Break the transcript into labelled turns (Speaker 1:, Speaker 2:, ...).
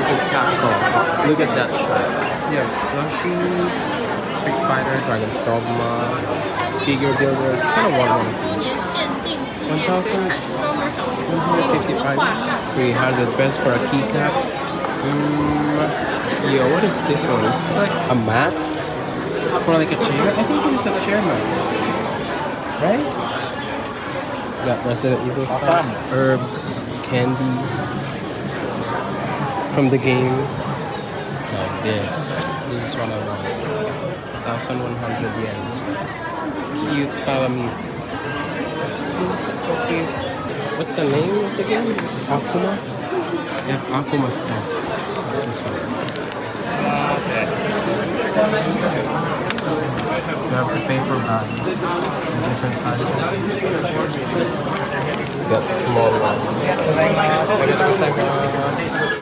Speaker 1: in Capcom. Look at that shot.
Speaker 2: Yeah, plushies, Street Fighter, Dragon's Dogma, figure builders, kind of want one of these. 1,155, 300 best for a keycap. Yo, what is this one? Is this like a mat? For like a chair? I think it is a chair mat. Right? Got Resident Evil stuff, herbs, candies from the game. Like this. This is one I want. 1,100 yen. Cute Palamute. So cute. What's the name of the game? Akuma? They have Akuma stuff. What's this one? You have to pay for bags in different sizes. Got small one.